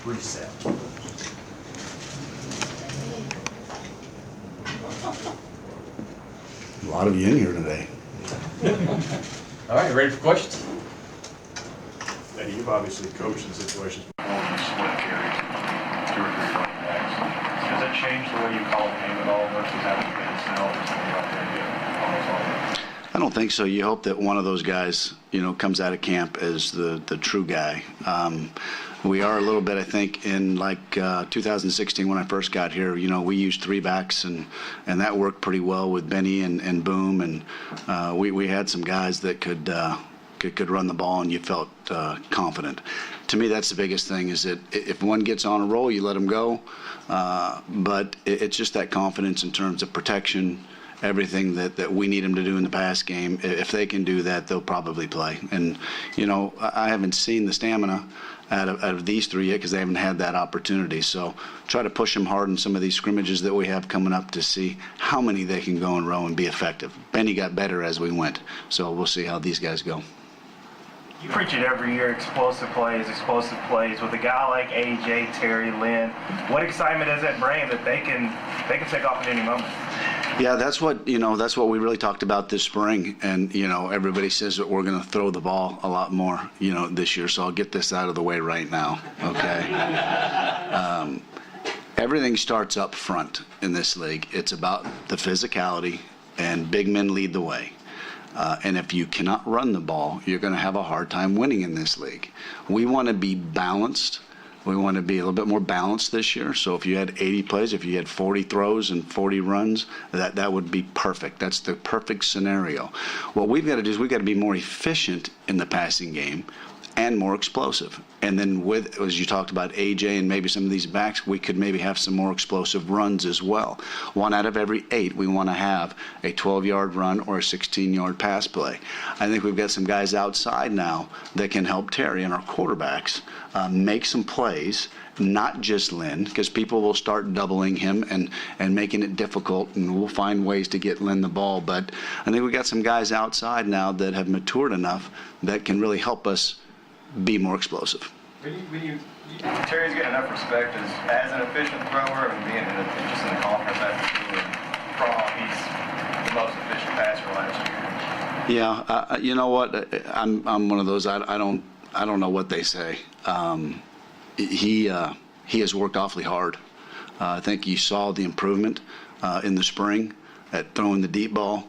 Reset. A lot of you in here today. All right, you ready for questions? Eddie, you've obviously coached in situations before when you split carries, 2 or 3 running backs. Does that change the way you call the game at all versus having been a cell or something out there and get almost all of it? I don't think so. You hope that one of those guys, comes out of camp as the true guy. We are a little bit, I think, in 2016 when I first got here, we used 3 backs and that worked pretty well with Benny and Boom, and we had some guys that could run the ball and you felt confident. To me, that's the biggest thing, is that if one gets on a roll, you let them go, but it's just that confidence in terms of protection, everything that we need them to do in the pass game. If they can do that, they'll probably play. And, I haven't seen the stamina out of these 3 yet because they haven't had that opportunity. So try to push them hard in some of these scrimmages that we have coming up to see how many they can go in row and be effective. Benny got better as we went, so we'll see how these guys go. You preach it every year, explosive plays with a guy like AJ, Terry, Lynn. What excitement does that bring that they can take off at any moment? Yeah, that's what we really talked about this spring, and everybody says that we're going to throw the ball a lot more this year, so I'll get this out of the way right now, okay? Everything starts up front in this league. It's about the physicality, and big men lead the way. And if you cannot run the ball, you're going to have a hard time winning in this league. We want to be balanced. We want to be a little bit more balanced this year. So if you had 80 plays, if you had 40 throws and 40 runs, that would be perfect. That's the perfect scenario. What we've got to do is we've got to be more efficient in the passing game and more explosive. And then with, as you talked about AJ and maybe some of these backs, we could maybe have some more explosive runs as well. 1 out of every 8, we want to have a 12-yard run or a 16-yard pass play. I think we've got some guys outside now that can help Terry and our quarterbacks make some plays, not just Lynn, because people will start doubling him and making it difficult, and we'll find ways to get Lynn the ball. But I think we've got some guys outside now that have matured enough that can really help us be more explosive. Terry's getting enough respect as an efficient thrower and being just in the conference after school and prom, he's the most efficient passer last year. Yeah, you know what? I'm one of those. I don't know what they say. He has worked awfully hard. I think you saw the improvement in the spring at throwing the deep ball.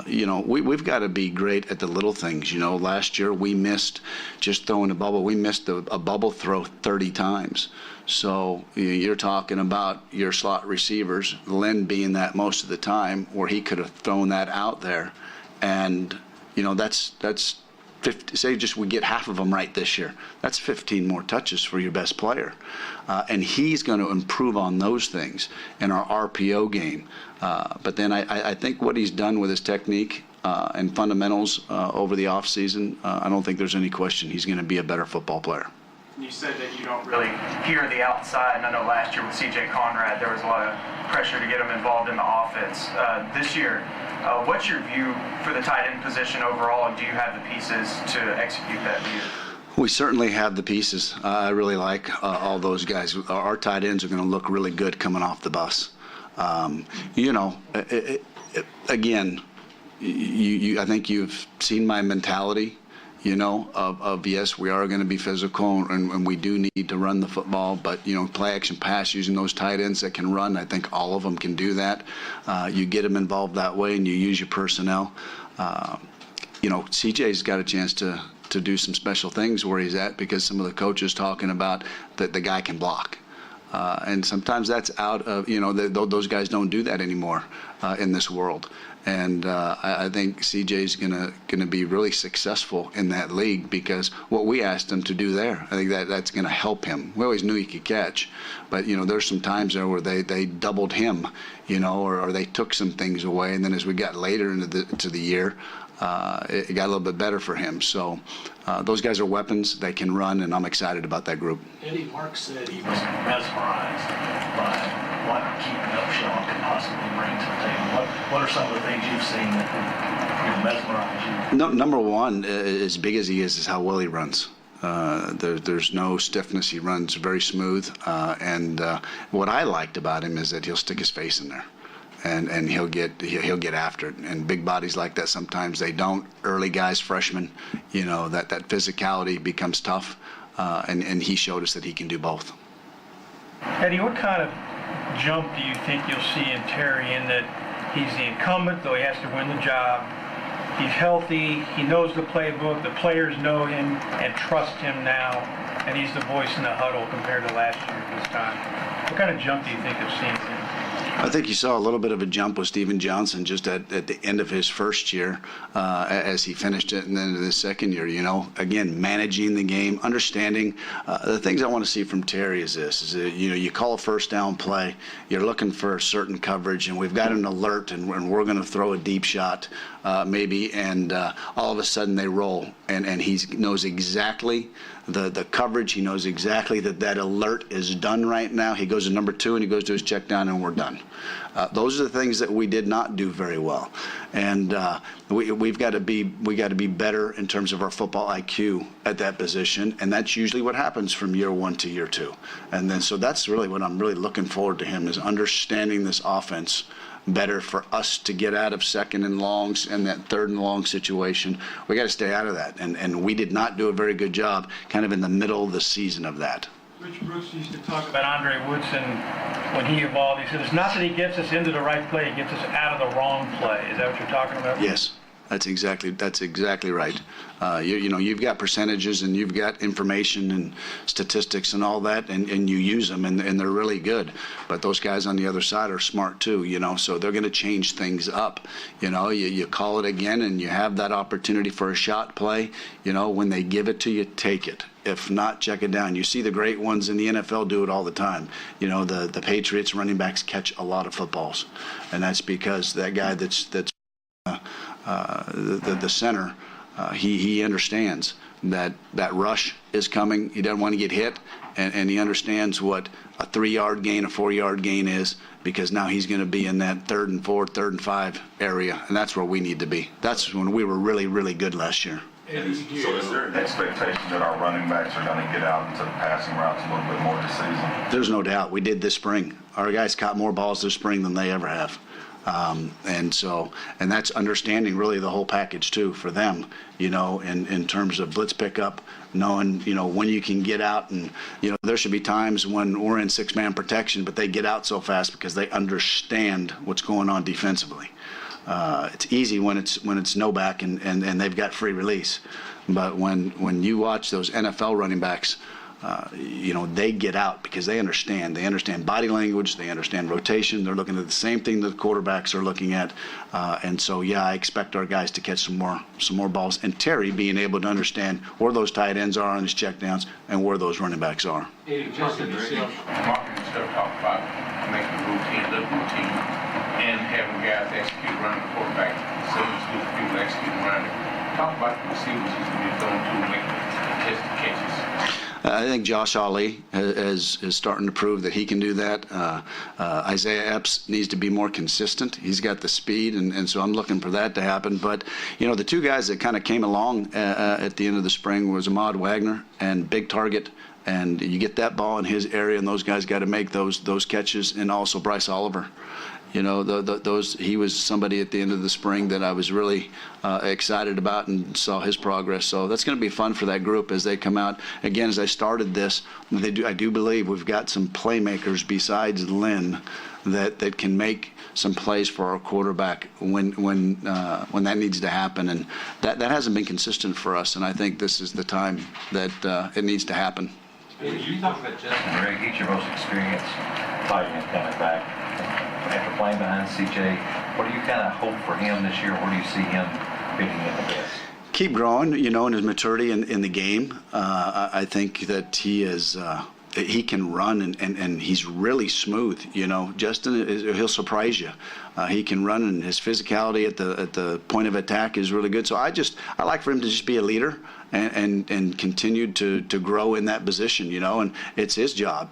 We've got to be great at the little things. Last year we missed just throwing a bubble. We missed a bubble throw 30 times. So you're talking about your slot receivers, Lynn being that most of the time, where he could have thrown that out there. And, that's 50, say just we get half of them right this year. That's 15 more touches for your best player. And he's going to improve on those things in our RPO game. But then I think what he's done with his technique and fundamentals over the offseason, I don't think there's any question he's going to be a better football player. You said that you don't really hear the outside, and I know last year with C.J. Conrad there was a lot of pressure to get him involved in the offense. This year, what's your view for the tight end position overall, and do you have the pieces to execute that view? We certainly have the pieces. I really like all those guys. Our tight ends are going to look really good coming off the bus. Again, I think you've seen my mentality, of yes, we are going to be physical and we do need to run the football, but, play action pass using those tight ends that can run, I think all of them can do that. You get them involved that way and you use your personnel. CJ's got a chance to do some special things where he's at because some of the coaches talking about that the guy can block. And sometimes that's out of, those guys don't do that anymore in this world. And I think CJ's gonna be really successful in that league because what we asked him to do there, I think that's gonna help him. We always knew he could catch, but there's some times there where they doubled him, or they took some things away, and then as we got later into the year, it got a little bit better for him. So those guys are weapons. They can run, and I'm excited about that group. Eddie, Mark said he was mesmerized by what Keaton Upshaw could possibly bring to the table. What are some of the things you've seen that mesmerize you? Number one, as big as he is how well he runs. There's no stiffness. He runs very smooth. What I liked about him is that he'll stick his face in there. And he'll get after it. And big bodies like that, sometimes they don't. Early guys, freshmen, that physicality becomes tough. And he showed us that he can do both. Eddie, what kind of jump do you think you'll see in Terry in that he's the incumbent, though he has to win the job? He's healthy, he knows the playbook, the players know him and trust him now, and he's the voice in the huddle compared to last year at this time. What kind of jump do you think of seeing him? I think you saw a little bit of a jump with Steven Johnson just at the end of his first year as he finished it, and then into the second year. Again, managing the game, understanding. The things I want to see from Terry is this: is that, you call a first down play, you're looking for a certain coverage, and we've got an alert, and we're going to throw a deep shot maybe, and all of a sudden they roll, and he knows exactly the coverage. He knows exactly that alert is done right now. He goes to number 2 and he goes to his check down, and we're done. Those are the things that we did not do very well, and we've got to be better in terms of our football IQ at that position, and that's usually what happens from year 1 to year 2, and then so that's really what I'm really looking forward to him, is understanding this offense better for us to get out of second and longs and that third and long situation. We got to stay out of that, and we did not do a very good job kind of in the middle of the season of that. Rich Brooks used to talk about Andre Woodson when he evolved. He said, it's not that he gets us into the right play, he gets us out of the wrong play. Is that what you're talking about? Yes. That's exactly right. You've got percentages and you've got information and statistics and all that, and you use them, and they're really good. But those guys on the other side are smart too, so they're going to change things up. You call it again, and you have that opportunity for a shot play. When they give it to you, take it. If not, check it down. You see the great ones in the NFL do it all the time. The Patriots running backs catch a lot of footballs, and that's because that guy that's the center, he understands that rush is coming. He doesn't want to get hit, and he understands what a 3-yard gain, a 4-yard gain is, because now he's going to be in that 3rd and 4, 3rd and 5 area, and that's where we need to be. That's when we were really, really good last year. So is there an expectation that our running backs are going to get out into the passing routes a little bit more this season? There's no doubt. We did this spring. Our guys caught more balls this spring than they ever have. And that's understanding really the whole package too for them, in terms of blitz pickup, knowing, when you can get out, and, there should be times when we're in 6-man protection, but they get out so fast because they understand what's going on defensively. It's easy when it's no back and they've got free release, but when you watch those NFL running backs, they get out because they understand body language, they understand rotation, they're looking at the same thing that the quarterbacks are looking at, and so I expect our guys to catch some more balls, and Terry being able to understand where those tight ends are on his checkdowns and where those running backs are. Marketing stuff talk about making routine look routine and having guys execute running the quarterback, so people execute running. Talk about the receivers he's going to be going to make contested catches. I think Josh Ali is starting to prove that he can do that. Isaiah Epps needs to be more consistent. He's got the speed, and so I'm looking for that to happen. But, the two guys that kind of came along at the end of the spring was Ahmad Wagner and Big Target. And you get that ball in his area, and those guys got to make those catches, and also Bryce Oliver. He was somebody at the end of the spring that I was really excited about and saw his progress. So that's going to be fun for that group as they come out. Again, as I started this, I do believe we've got some playmakers besides Lynn that can make some plays for our quarterback when that needs to happen, and that hasn't been consistent for us. And I think this is the time that it needs to happen. You talk about Justin Greg, he's your most experienced tight end coming back. After playing behind CJ, what do you kind of hope for him this year? Where do you see him fitting in the best? Keep growing, in his maturity in the game. I think that he can run, and he's really smooth. Justin, he'll surprise you. He can run, and his physicality at the point of attack is really good. So I like for him to just be a leader and continued to grow in that position, and it's his job,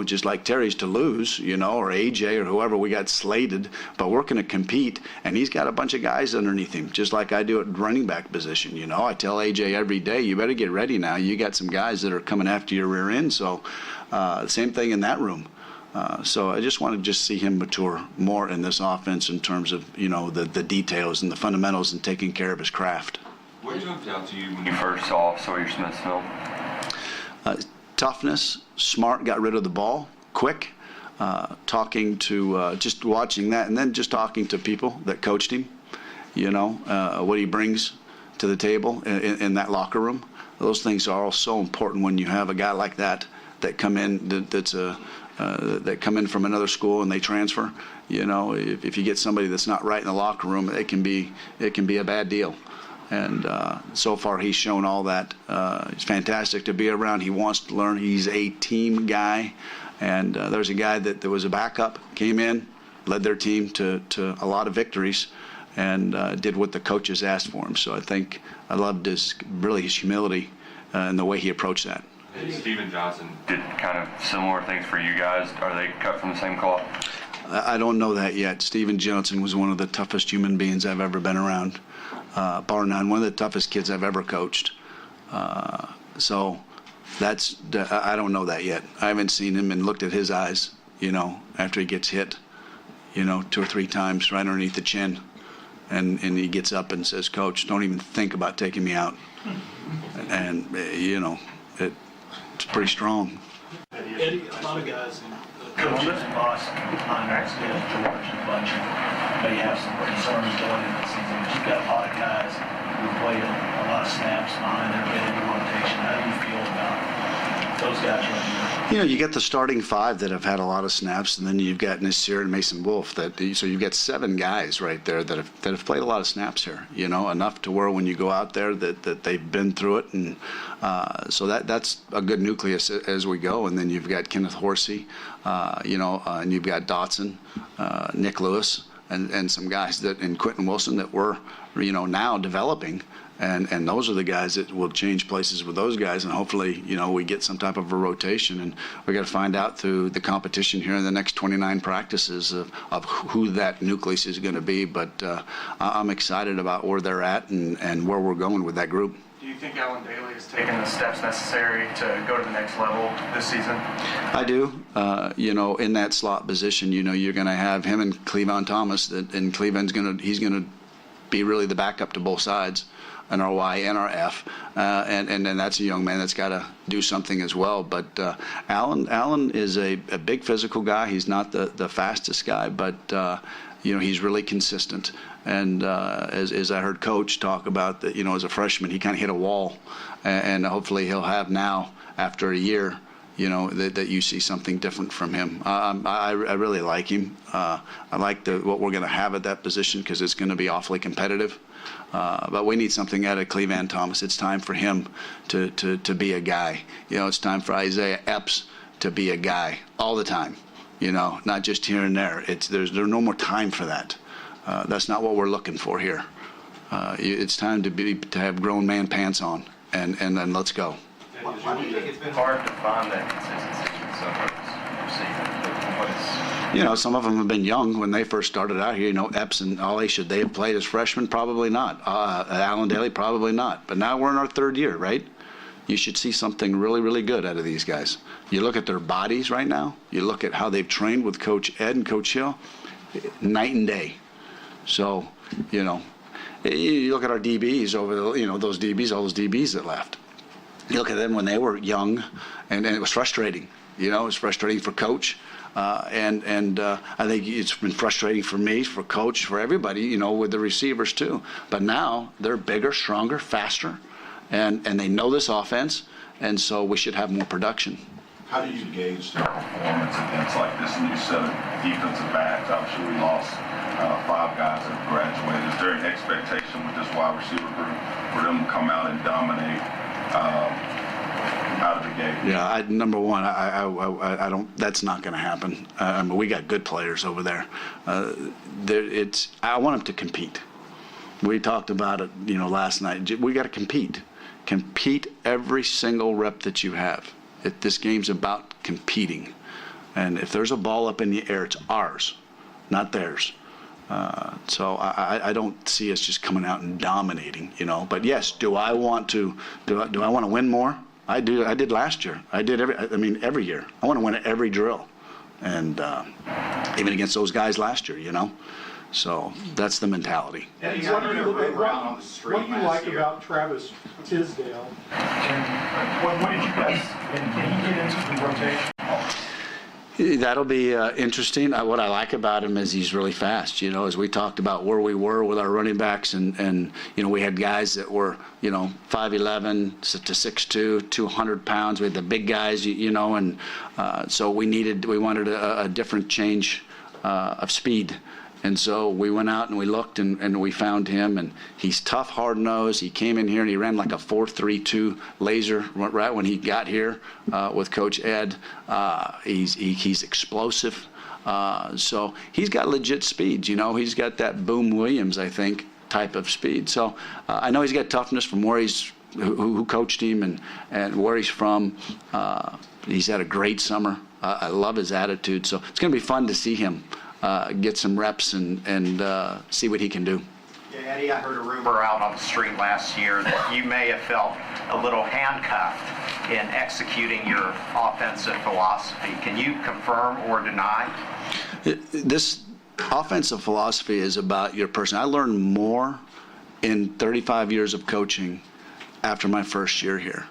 just like Terry's to lose, or AJ or whoever we got slated, but we're going to compete, and he's got a bunch of guys underneath him, just like I do at running back position, I tell AJ every day, you better get ready now. You got some guys that are coming after your rear end, so same thing in that room. So I just want to just see him mature more in this offense in terms of, the details and the fundamentals and taking care of his craft. What jumped out to you when you first saw Sawyer Smith's film? Toughness, smart, got rid of the ball, quick, talking to, just watching that, and then just talking to people that coached him, what he brings to the table in that locker room. Those things are all so important when you have a guy like that come in, that come in from another school and they transfer. If you get somebody that's not right in the locker room, it can be a bad deal. And so far he's shown all that. It's fantastic to be around. He wants to learn. He's a team guy. And there's a guy that was a backup, came in, led their team to a lot of victories, and did what the coaches asked for him. So I loved his humility and the way he approached that. Steven Johnson did kind of similar things for you guys. Are they cut from the same cloth? I don't know that yet. Steven Johnson was one of the toughest human beings I've ever been around, bar none. One of the toughest kids I've ever coached. So I don't know that yet. I haven't seen him and looked at his eyes, after he gets hit, 2 or 3 times right underneath the chin. And he gets up and says, "Coach, don't even think about taking me out." And, it's pretty strong. Eddie, a lot of guys, coaches in Boston, George, and a bunch of may have some concerns going into the season, but you've got a lot of guys who played a lot of snaps behind their head in rotation. How do you feel about those guys right now? You get the starting 5 that have had a lot of snaps, and then you've got Nasir and Mason Wolf. So you've got 7 guys right there that have played a lot of snaps here. Enough to where when you go out there that they've been through it, and so that's a good nucleus as we go. And then you've got Kenneth Horsey, and you've got Dotson, Nick Lewis, and some guys and Quentin Wilson that we're now developing. And those are the guys that will change places with those guys, and hopefully, we get some type of a rotation. And we got to find out through the competition here in the next 29 practices of who that nucleus is going to be. But I'm excited about where they're at and where we're going with that group. Do you think Alan Daly has taken the steps necessary to go to the next level this season? I do. In that slot position, you're going to have him and Cleavon Thomas, and Cleavon's he's going to be really the backup to both sides, and our Y and our F, and that's a young man that's got to do something as well. But Alan is a big physical guy. He's not the fastest guy, but he's really consistent. And as I heard Coach talk about that, as a freshman, he kind of hit a wall, and hopefully he'll have now after a year. That you see something different from him. I really like him. I like what we're going to have at that position because it's going to be awfully competitive. But we need something out of Cleavon Thomas. It's time for him to be a guy. It's time for Isaiah Epps to be a guy all the time. Not just here and there. There's no more time for that. That's not what we're looking for here. It's time to have grown man pants on and let's go. Why do you think it's been hard to find that consistency with some of those receivers? Some of them have been young when they first started out here. Epps and Ollie, should they have played as freshmen? Probably not. Alan Daly, probably not. But now we're in our 3rd year, right? You should see something really, really good out of these guys. You look at their bodies right now. You look at how they've trained with Coach Ed and Coach Hill, night and day. So, you look at our DBs over those DBs, all those DBs that left. You look at them when they were young, and it was frustrating. It was frustrating for Coach, and I think it's been frustrating for me, for Coach, for everybody, with the receivers too. But now they're bigger, stronger, faster, and they know this offense, and so we should have more production. How do you gauge their performance against like this new set of defensive backs? Obviously, we lost 5 guys that have graduated. Is there an expectation with this wide receiver group for them to come out and dominate out of the gate? Yeah, number one, I don't. That's not going to happen. We got good players over there. I want them to compete. We talked about it, last night. We got to compete. compete every single rep that you have. This game's about competing. And if there's a ball up in the air, it's ours, not theirs. So I don't see us just coming out and dominating, you know. But yes, do I want to win more? I do. I did last year. I did every year. I want to win at every drill, and even against those guys last year, you know. So that's the mentality. What do you like about Travis Tisdale? What did you guys, and can he get into the rotation? That'll be interesting. What I like about him is he's really fast. You know, as we talked about where we were with our running backs, and you know, we had guys that were, you know, 5'11" to 6'2", 200 pounds. We had the big guys, you know, and so we wanted a different change of speed. And so we went out and we looked and we found him, and he's tough, hard-nosed. He came in here and he ran like a 4.32 laser right when he got here with Coach Ed. He's explosive. So he's got legit speed, you know. He's got that Boom Williams, I think, type of speed. So I know he's got toughness from where who coached him and where he's from. He's had a great summer. I love his attitude. So it's going to be fun to see him get some reps and see what he can do. Yeah, Eddie, I heard a rumor out on the street last year that you may have felt a little handcuffed in executing your offensive philosophy. Can you confirm or deny? This offensive philosophy is about your person. I learned more in 35 years of coaching after my first year here.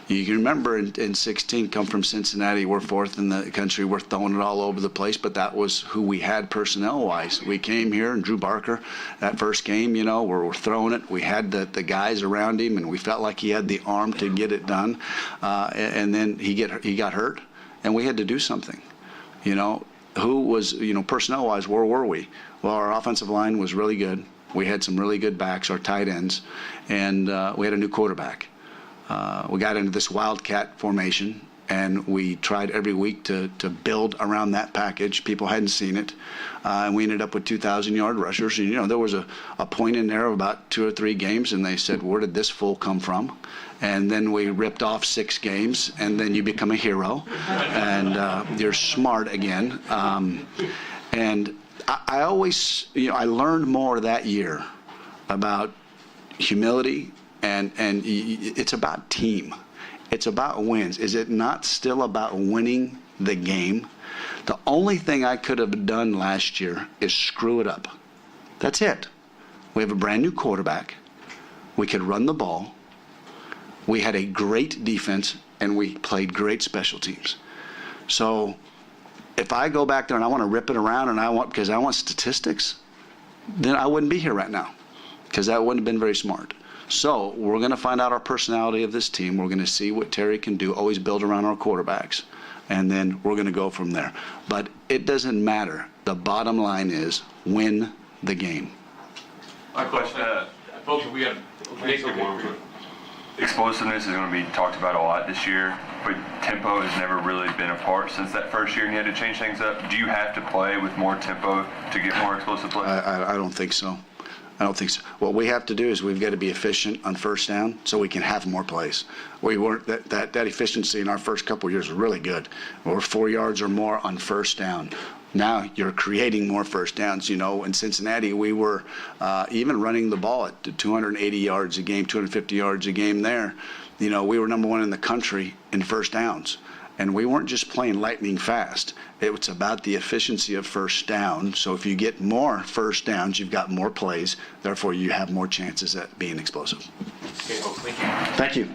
You can remember in 16, come from Cincinnati, we're fourth in the country, we're throwing it all over the place, but that was who we had personnel-wise. We came here, and Drew Barker, that first game, you know, we're throwing it. We had the guys around him, and we felt like he had the arm to get it done. And then he got hurt, and we had to do something. You know, who was, you know, personnel-wise, where were we? Well, our offensive line was really good. We had some really good backs, our tight ends, and we had a new quarterback. We got into this wildcat formation, and we tried every week to build around that package. People hadn't seen it, and we ended up with 2,000-yard rushers. And, you know, there was a point in there of about 2 or 3 games, and they said, where did this fool come from? And then we ripped off 6 games, and then you become a hero, and you're smart again. And I always, you know, I learned more that year about humility. And it's about team. It's about wins. Is it not still about winning the game? The only thing I could have done last year is screw it up. That's it. We have a brand new quarterback. We could run the ball. We had a great defense, and we played great special teams. So if I go back there and I want to rip it around because I want statistics, then I wouldn't be here right now, because that wouldn't have been very smart. So we're going to find out our personality of this team. We're going to see what Terry can do, always build around our quarterbacks, and then we're going to go from there. But it doesn't matter. The bottom line is win the game. My question, Folks, we have explosiveness is going to be talked about a lot this year, but tempo has never really been a part since that first year and you had to change things up. Do you have to play with more tempo to get more explosive play? I don't think so. I don't think so. What we have to do is we've got to be efficient on first down so we can have more plays. We weren't that efficiency in our first couple of years was really good. We're 4 yards or more on first down. Now you're creating more first downs. You know, in Cincinnati, we were even running the ball at 280 yards a game, 250 yards a game there. You know, we were number 1 in the country in first downs. And we weren't just playing lightning fast. It was about the efficiency of first down. So if you get more first downs, you've got more plays. Therefore, you have more chances at being explosive. Okay, well, thank you. Thank you.